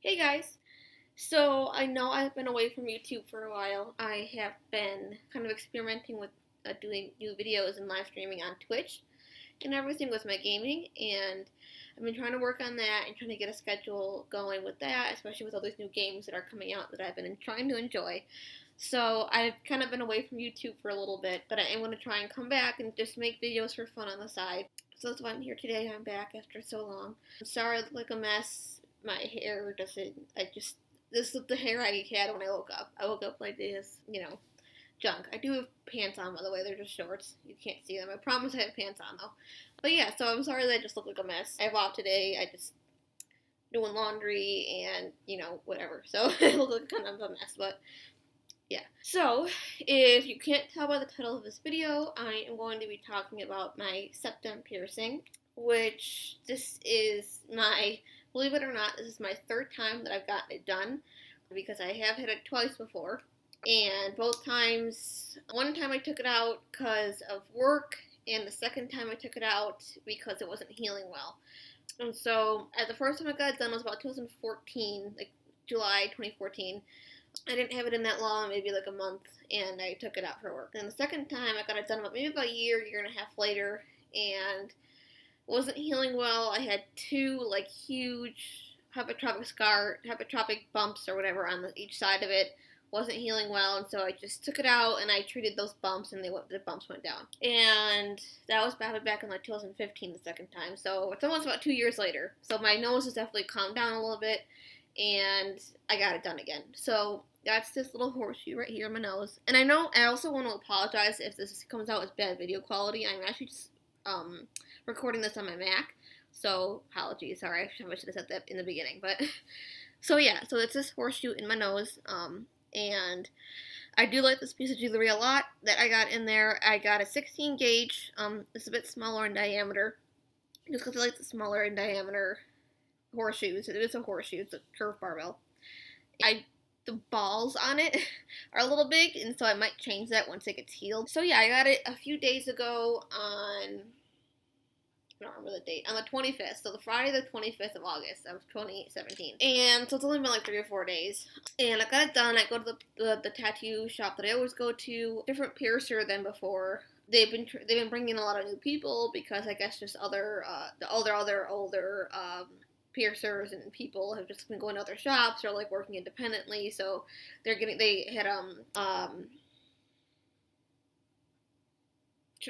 Hey guys! So I know I've been away from YouTube for a while. I have been kind of experimenting with doing new videos and live streaming on Twitch and everything with my gaming, and I've been trying to work on that and trying to get a schedule going with that, especially with all these new games that are coming out that I've been trying to enjoy. So I've kind of been away from YouTube for a little bit, but I am going to try and come back and just make videos for fun on the side. So that's why I'm here today. I'm back after so long. I'm sorry I look like a mess. My hair doesn't, this is the hair I had when I woke up. I woke up like this, junk. I do have pants on, by the way. They're just shorts. You can't see them. I promise I have pants on, though. But yeah, so I'm sorry that I just look like a mess. I have off today. I just doing laundry and, whatever. So I look like kind of a mess, but yeah. So, if you can't tell by the title of this video, I am going to be talking about my septum piercing, which this is my, believe it or not, this is my third time that I've gotten it done, because I have had it twice before, and both times, one time I took it out because of work, and the second time I took it out because it wasn't healing well. And so, the first time I got it done was about 2014, like July 2014. I didn't have it in that long, maybe like a month, and I took it out for work. And the second time I got it done maybe about a year and a half later, and wasn't healing well. I had two like huge hypertrophic bumps or whatever on each side of it. Wasn't healing well, and so I just took it out and I treated those bumps, and the bumps went down. And that was back in like 2015 the second time. So it's almost about 2 years later. So my nose has definitely calmed down a little bit, and I got it done again. So that's this little horseshoe right here in my nose. And I also want to apologize if this comes out as bad video quality. I'm actually just recording this on my Mac, so apologies. Sorry, I should have said that in the beginning. But so yeah, so it's this horseshoe in my nose, and I do like this piece of jewelry a lot that I got in there. I got a 16 gauge. It's a bit smaller in diameter, just because I like the smaller in diameter horseshoes. It is a horseshoe. It's a curved barbell. The balls on it are a little big, and so I might change that once it gets healed. So yeah, I got it a few days ago on, I don't remember the date, on the 25th, so the Friday the 25th of August of 2017. And so it's only been like 3 or 4 days. And I got it done. I go to the tattoo shop that I always go to, different piercer than before. They've been bringing in a lot of new people because I guess just older piercers and people have just been going to other shops or like working independently, so they had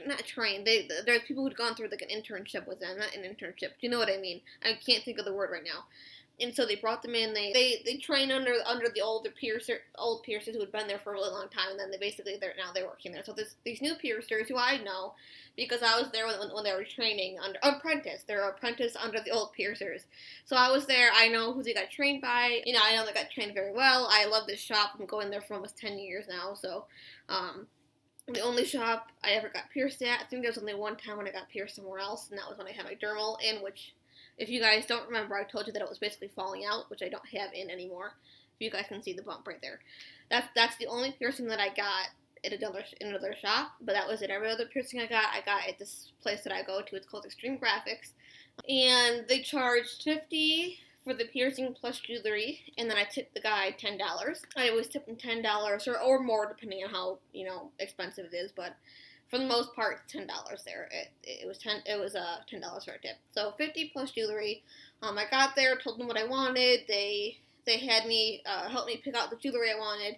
not trained. There's people who'd gone through like an internship with them, not an internship. Do you know what I mean? I can't think of the word right now. And so they brought them in. They train under the old piercers who had been there for a really long time, and then they're working there. So these new piercers who I know because I was there when they were training under apprentice. They're apprentice under the old piercers. So I was there. I know who they got trained by. I know they got trained very well. I love this shop. I'm going there for almost 10 years now. So, the only shop I ever got pierced at, I think there was only one time when I got pierced somewhere else, and that was when I had my dermal in, which, if you guys don't remember, I told you that it was basically falling out, which I don't have in anymore. If you guys can see the bump right there. That's the only piercing that I got at another shop, but that was it. Every other piercing I got at this place that I go to. It's called Extreme Graphics. And they charged $50 for the piercing plus jewelry, and then I tipped the guy $10. I always tip him $10 or more depending on how, expensive it is, but for the most part, $10 there. It was $10 for a tip. So $50 plus jewelry. I got there, told them what I wanted. They had me help me pick out the jewelry I wanted,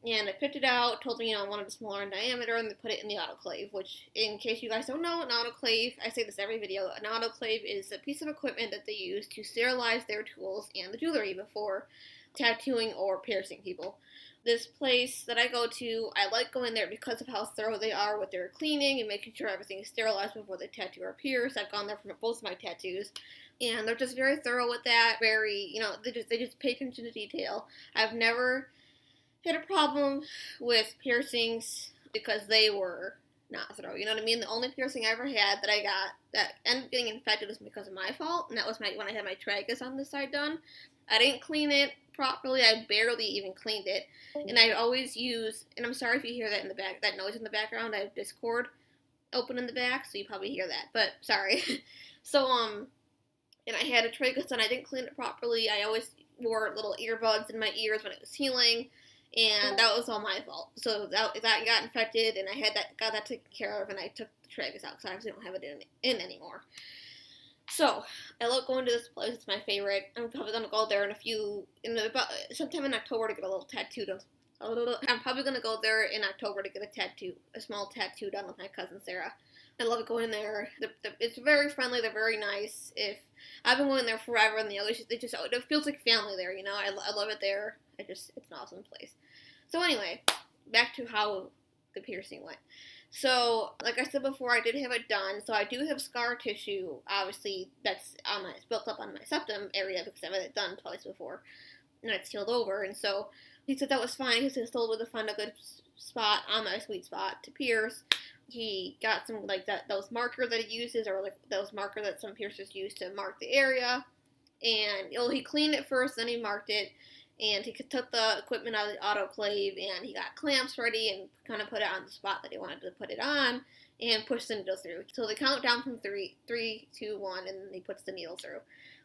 and I picked it out. Told them I wanted it smaller in diameter, and they put it in the autoclave. Which, in case you guys don't know, an autoclave, I say this every video. An autoclave is a piece of equipment that they use to sterilize their tools and the jewelry before tattooing or piercing people. This place that I go to, I like going there because of how thorough they are with their cleaning and making sure everything is sterilized before they tattoo or pierce. I've gone there for both of my tattoos, and they're just very thorough with that. Very, they just pay attention to detail. I've never had a problem with piercings because they were not thorough. You know what I mean? The only piercing I ever had that I got that ended up getting infected was because of my fault, and that was when I had my tragus on this side done. I didn't clean it properly. I barely even cleaned it. And I always use, and I'm sorry if you hear that in the back, that noise in the background. I have Discord open in the back, so you probably hear that. But sorry. So, and I had a tragus and I didn't clean it properly. I always wore little earbuds in my ears when it was healing, and that was all my fault. So that got infected, and I got that taken care of, and I took the tragus out because I obviously don't have it in anymore. So I love going to this place. It's my favorite. I'm probably gonna go there about sometime in October to get a little tattoo done. I'm probably gonna go there in October to get a small tattoo done with my cousin Sarah. I love going there. It's very friendly. They're very nice. I've been going there forever, and it feels like family there. You know, I love it there. It's an awesome place. So anyway, back to how the piercing went. So, like I said before, I did have it done. So I do have scar tissue, obviously, that's it's built up on my septum area because I've had it done twice before, and it's healed over. And so he said that was fine. He said still would have found a good spot on my sweet spot to pierce. He got some those marker that he uses, or like those marker that some piercers use to mark the area. And he cleaned it first, then he marked it. And he took the equipment out of the autoclave, and he got clamps ready and kind of put it on the spot that he wanted to put it on, and pushed the needle through. So they count down from 3, 2, 1, and then he puts the needle through.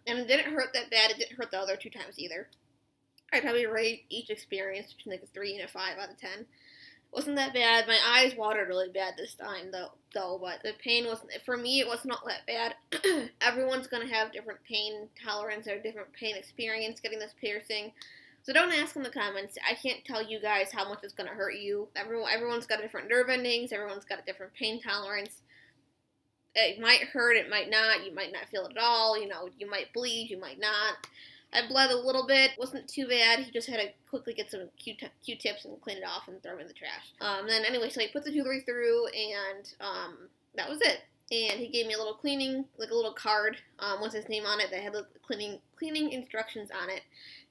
And it didn't hurt that bad. It didn't hurt the other 2 times either. I'd probably rate each experience between like a 3 and a 5 out of 10. Wasn't that bad. My eyes watered really bad this time, though, but the pain wasn't, for me, it wasn't all that bad. Everyone's going to have different pain tolerance or different pain experience getting this piercing. So don't ask in the comments. I can't tell you guys how much it's going to hurt you. Everyone's got different nerve endings. Everyone's got a different pain tolerance. It might hurt. It might not. You might not feel it at all. You know, you might bleed. You might not. I bled a little bit. Wasn't too bad. He just had to quickly get some Q-tips and clean it off and throw them in the trash. Then anyway, so he put the jewelry through, and that was it. And he gave me a little cleaning, like a little card with his name on it that had the cleaning instructions on it.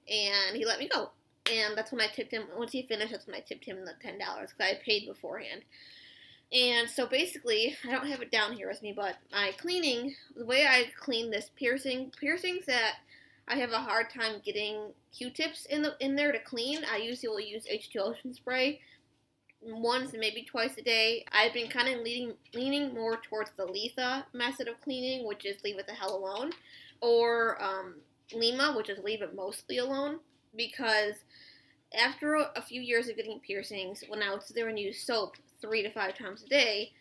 And he let me go. And that's when I tipped him. Once he finished, that's when I tipped him the $10 because I paid beforehand. And so basically, I don't have it down here with me, but the way I clean this piercings that I have a hard time getting Q-tips in there to clean, I usually will use H2 Ocean Spray once and maybe twice a day. I've been kind of leaning more towards the Letha method of cleaning, which is leave it the hell alone, or Lima, which is leave it mostly alone, because after a few years of getting piercings, when I was there and used soap 3 to 5 times a day,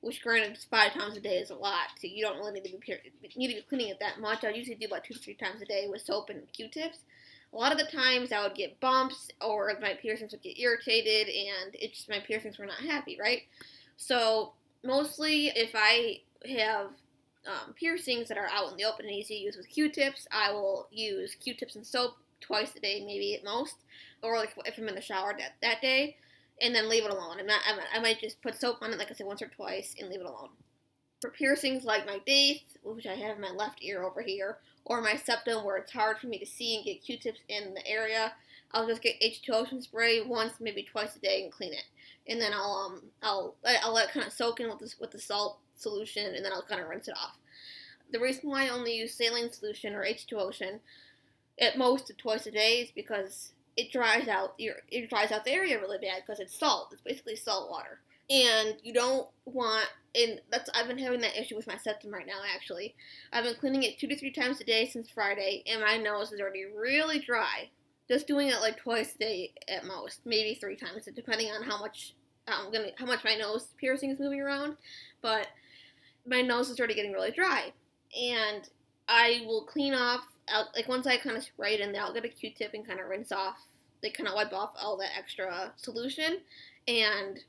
which granted 5 times a day is a lot, so you don't really need to be cleaning it that much. I usually do about 2 to 3 times a day with soap and Q-tips. A lot of the times I would get bumps, or my piercings would get irritated, and my piercings were not happy, right? So mostly if I have piercings that are out in the open and easy to use with Q-tips, I will use Q-tips and soap twice a day, maybe at most, or like if I'm in the shower that day, and then leave it alone. I might just put soap on it, like I said, once or twice, and leave it alone. For piercings like my daith, which I have in my left ear over here, or my septum where it's hard for me to see and get Q-tips in the area, I'll just get H2 Ocean Spray once, maybe twice a day, and clean it. And then I'll let it kind of soak in with the salt solution, and then I'll kind of rinse it off. The reason why I only use saline solution or H2 Ocean at most twice a day is because it dries out the area really bad because it's salt. It's basically salt water. And you don't want, I've been having that issue with my septum right now, actually. I've been cleaning it 2 to 3 times a day since Friday, and my nose is already really dry. Just doing it like twice a day at most, maybe 3 times, depending on how much my nose piercing is moving around. But my nose is already getting really dry. And I will clean off, like once I kind of spray it in there, I'll get a Q-tip and kind of rinse off, like kind of wipe off all that extra solution. And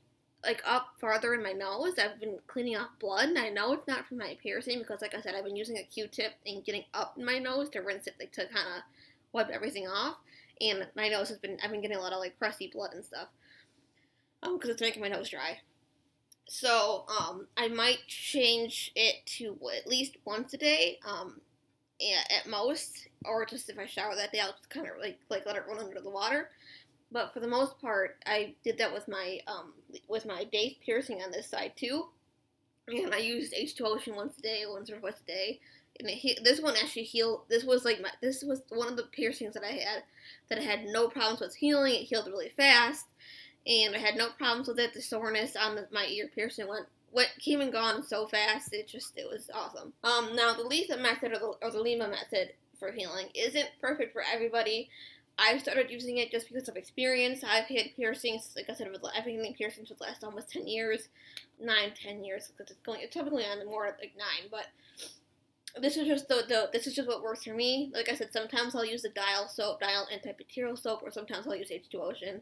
like up farther in my nose, I've been cleaning off blood, and I know it's not from my piercing because, like I said, I've been using a Q-tip and getting up in my nose to rinse it, like to kind of wipe everything off. And my nose I've been getting a lot of like crusty blood and stuff, because it's making my nose dry. So, I might change it to at least once a day, at most, or just if I shower that day, I'll just kind of like let it run under the water. But for the most part, I did that with my daith piercing on this side too, and I used H2 Ocean once or twice a day. And this one actually healed. This was one of the piercings that I had no problems with healing. It healed really fast, and I had no problems with it. The soreness on my ear piercing came and gone so fast. It was awesome. Now the Letha method or the Lima method for healing. It isn't perfect for everybody. I started using it just because of experience. I've had piercings, like I said, I've been getting piercings for the last almost 10 years, 10 years, because it's typically on more like 9, but this is just this is just what works for me. Like I said, sometimes I'll use the Dial antibacterial soap, or sometimes I'll use H2 Ocean,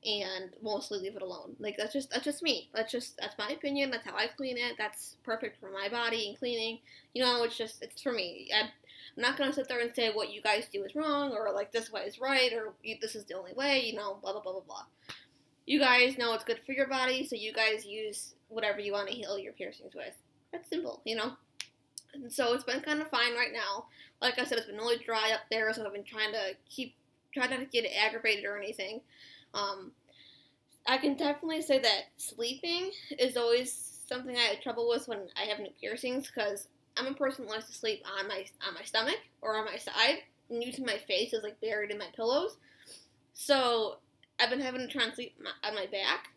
and mostly leave it alone. Like that's just me. That's my opinion. That's how I clean it. That's perfect for my body and cleaning. It's for me. I'm not gonna sit there and say what you guys do is wrong, or like this way is right, or this is the only way. Blah blah blah blah blah. You guys know it's good for your body, so you guys use whatever you want to heal your piercings with. That's simple, And so it's been kind of fine right now. Like I said, it's been really dry up there, so I've been trying not to get it aggravated or anything. I can definitely say that sleeping is always something I had trouble with when I have new piercings, because I'm a person who likes to sleep on my stomach or on my side, and usually my face is like buried in my pillows. So I've been having to try and sleep on my back,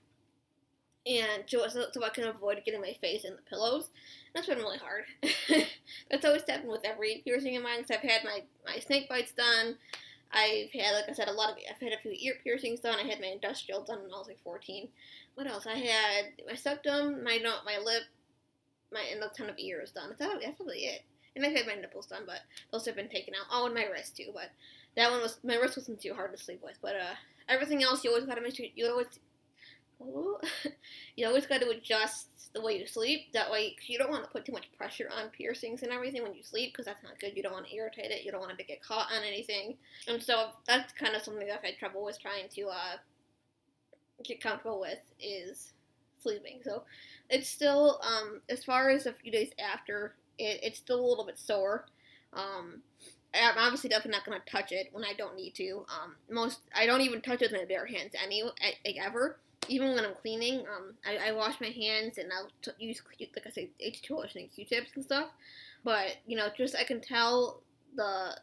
and so I can avoid getting my face in the pillows. That's been really hard. That's always happened with every piercing of mine, because I've had my snake bites done. I've had, like I said, I've had a few ear piercings done. I had my industrial done when I was like 14. What else? I had my septum, my lip, and a ton of ears done. That's probably it. And I've had my nipples done, but those have been taken out. Oh, and my wrist too, but my wrist wasn't too hard to sleep with. But everything else, you always gotta make sure, you always gotta adjust the way you sleep. That way, you don't want to put too much pressure on piercings and everything when you sleep, because that's not good. You don't want to irritate it. You don't want it to get caught on anything. And so that's kind of something that I've had trouble with trying to get comfortable with, is sleeping. So it's still, as far as a few days after, it's still a little bit sore. I'm obviously definitely not going to touch it when I don't need to. I don't even touch it with my bare hands ever. Even when I'm cleaning, I wash my hands, and I'll use, like I said, H2 Ocean and Q-tips and stuff. But, I can tell the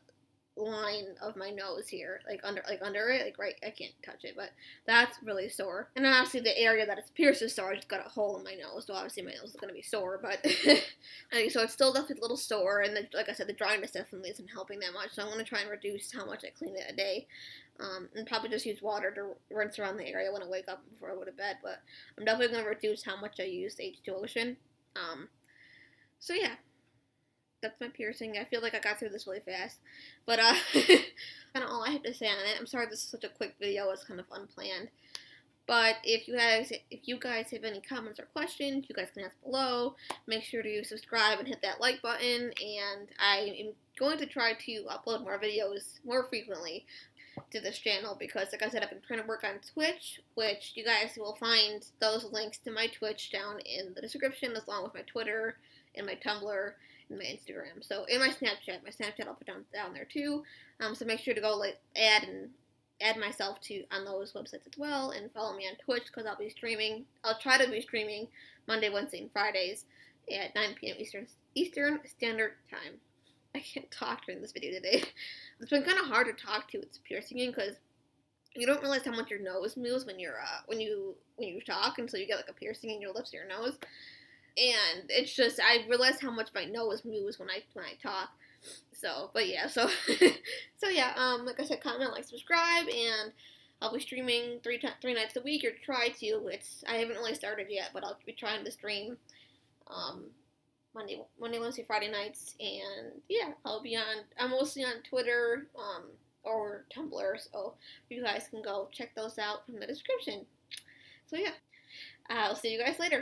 line of my nose here, under it, right, I can't touch it, but that's really sore. And obviously the area that it's pierced is sore. I just got a hole in my nose, so obviously my nose is going to be sore, but so it's still definitely a little sore, and like I said, the dryness definitely isn't helping that much, so I'm going to try and reduce how much I clean it a day, and probably just use water to rinse around the area when I wake up before I go to bed, but I'm definitely going to reduce how much I use H2 Ocean. So yeah. That's my piercing. I feel like I got through this really fast. But, kind of all I have to say on it. I'm sorry this is such a quick video. It's kind of unplanned. But if you guys have any comments or questions, you guys can ask below. Make sure to subscribe and hit that like button. And I am going to try to upload more videos more frequently to this channel, because, like I said, I've been trying to work on Twitch, which you guys will find those links to my Twitch down in the description, along with my Twitter and my Tumblr and my Instagram. So, and my Snapchat I'll put down there too. So make sure to go add myself on those websites as well, and follow me on Twitch, because I'll try to be streaming Monday, Wednesday, and Fridays at 9 p.m. Eastern Standard Time. I can't talk during this video today. It's been kind of hard to talk to with piercing, because you don't realize how much your nose moves when you talk, and so you get like a piercing in your lips or your nose. And it's just, I realize how much my nose moves when I talk. So, but yeah, so yeah, like I said, comment, like, subscribe, and I'll be streaming three nights a week, or try to. I haven't really started yet, but I'll be trying to stream, Monday, Wednesday, Friday nights, and yeah, I'm mostly on Twitter, or Tumblr, so you guys can go check those out from the description. So yeah, I'll see you guys later.